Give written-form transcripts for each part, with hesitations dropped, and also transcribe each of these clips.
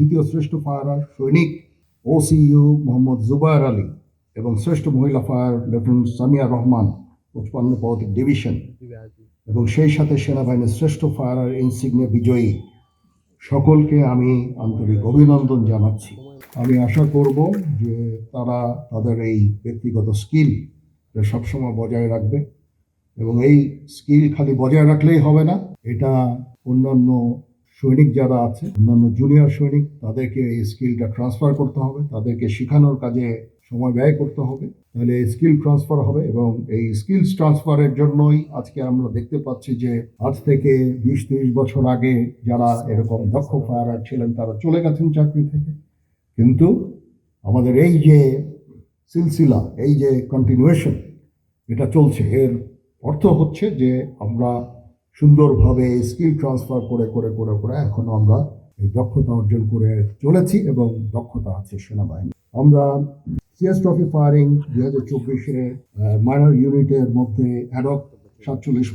দ্বিতীয় শ্রেষ্ঠ ফায়ার সৈনিক ওসিইউ মোহাম্মদ জুবায়ের আলী এবং শ্রেষ্ঠ মহিলা ফায়ার লেফটেন্যান্ট সামিয়া রহমান 55 পদাতিক ডিভিশন এবং সেই সাথে সেনাবাহিনীর শ্রেষ্ঠ ফায়ার ইনসিগনিয়া বিজয়ী সকলকে আমি আন্তরিক অভিনন্দন জানাচ্ছি। আমি আশা করব যে তারা তাদের এই ব্যক্তিগত স্কিল সবসময় বজায় রাখবে এবং এই স্কিল খালি বজায় রাখলেই হবে না, এটা অন্যান্য সৈনিক যারা আছে, অন্যান্য জুনিয়র সৈনিক, তাদেরকে এই স্কিলটা ট্রান্সফার করতে হবে, তাদেরকে শেখানোর কাজে সময় ব্যয় করতে হবে, তাহলে স্কিল ট্রান্সফার হবে। এবং এই স্কিলস ট্রান্সফারের জন্যই আজকে আমরা দেখতে পাচ্ছি যে আজ থেকে 20-30 বছর আগে যারা এরকম দক্ষ ফায়ারার ছিলেন তারা চলে গেছেন চাকরি থেকে, কিন্তু আমাদের এই যে সিলসিলা, এই যে কন্টিনিউয়েশন এটা চলছে, এর অর্থ হচ্ছে যে আমরা সুন্দরভাবে স্কিল ট্রান্সফার করে করে করে করে এখনো আমরা এই দক্ষতা অর্জন করে চলেছি এবং দক্ষতা আছে সেনাবাহিনী। আমরা সিএস ট্রফি ফায়ারিং 2024-এ মাইনর ইউনিটের মধ্যে ad hoc 47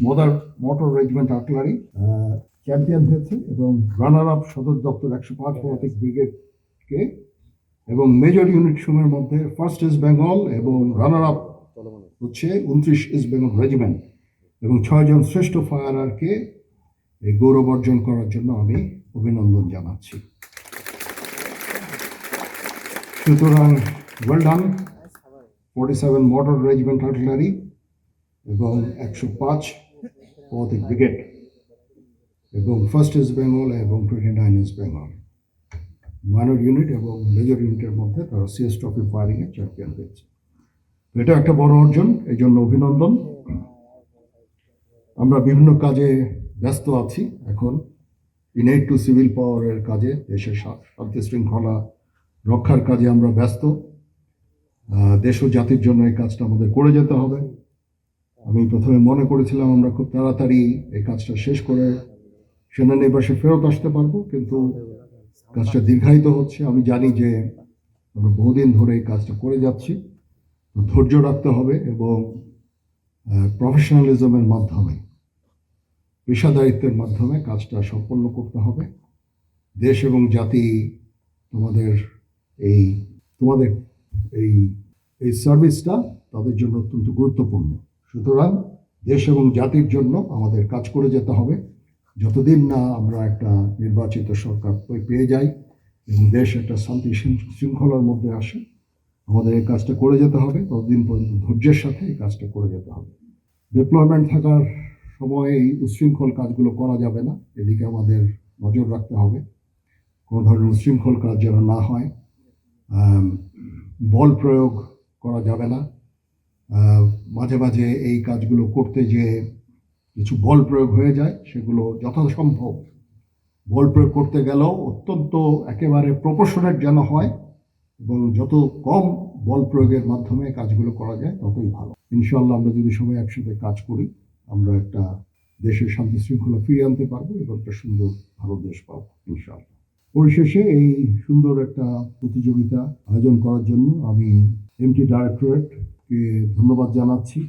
motor regiment artillery champion হয়েছে এবং রানার আপ সদর দপ্তর 105 পদাতিক ব্রিগেডকে, এবং মেজর ইউনিট সমূহের মধ্যে ফার্স্ট ইস্ট বেঙ্গল এবং রানার আপ হচ্ছে 29 ইস্ট বেঙ্গল রেজিমেন্ট এবং 6 জন শ্রেষ্ঠ ফায়ারারকে এই গৌরব অর্জন করার জন্য আমি অভিনন্দন জানাচ্ছি। সুতরাং well done 47 motor regiment artillery এবং 105 পদাতিক ব্রিগেড এবং ফার্স্ট ইস্ট বেঙ্গল এবং 29 ইস্ট বেঙ্গল মাইনর ইউনিট এবং মেজর ইউনিটের মধ্যে তারা সিএস ট্রফি ফায়ারিংয়ে চ্যাম্পিয়ন হয়েছে। এটা একটা বড় অর্জন, এই জন্য অভিনন্দন। আমরা বিভিন্ন কাজে ব্যস্ত আছি এখন, ইনেট টু সিভিল পাওয়ারের কাজে, দেশের শান্তি শৃঙ্খলা রক্ষার কাজে আমরা ব্যস্ত। দেশ ও জাতির জন্য এই কাজটা আমাদের করে যেতে হবে। আমি প্রথমে মনে করেছিলাম আমরা খুব তাড়াতাড়ি এই কাজটা শেষ করে সেনানিবাসে ফেরত আসতে পারবো, কিন্তু কাজটা দীর্ঘায়িত হচ্ছে। আমি জানি যে আমরা বহুদিন ধরে এই কাজটা করে যাচ্ছি, ধৈর্য রাখতে হবে এবং প্রফেশনালিজমের মাধ্যমে, পেশাদারিত্বের মাধ্যমে কাজটা সম্পন্ন করতে হবে। দেশ এবং জাতি তোমাদের এই এই সার্ভিসটা তাদের জন্য অত্যন্ত গুরুত্বপূর্ণ। সুতরাং দেশ এবং জাতির জন্য আমাদের কাজ করে যেতে হবে। যতদিন না আমরা একটা নির্বাচিত সরকার পেয়ে যাই এবং দেশ একটা শান্তি শৃঙ্খলার মধ্যে আসে, আমাদের এই কাজটা করে যেতে হবে। ততদিন পর্যন্ত ধৈর্যের সাথে এই কাজটা করে যেতে হবে। ডিপ্লয়মেন্ট থাকার সময় এই উচ্ছৃঙ্খল কাজগুলো করা যাবে না, এদিকে আমাদের নজর রাখতে হবে কোনো ধরনের উচ্ছৃঙ্খল কাজ যেন না হয়। বল প্রয়োগ করা যাবে না। মাঝে মাঝে এই কাজগুলো করতে যে কিছু বল প্রয়োগ হয়ে যায়, সেগুলো যথাসম্ভব বল প্রয়োগ করতে গেলেও অত্যন্ত একেবারে প্রপোর্শনেট যেন হয় এবং যত কম বল প্রয়োগের মাধ্যমে কাজগুলো করা যায় ততই ভালো। ইনশাআল্লাহ আমরা যদি সবাই একসাথে কাজ করি, আমরা একটা দেশের শান্তি শৃঙ্খলা ফিরিয়ে আনতে পারবো এবং একটা সুন্দর ভালো দেশ পাবো ইনশাআল্লাহ। পরিশেষে এই সুন্দর একটা প্রতিযোগিতা আয়োজন করার জন্য আমি এমটি ডাইরেক্টরেটকে ধন্যবাদ জানাচ্ছি।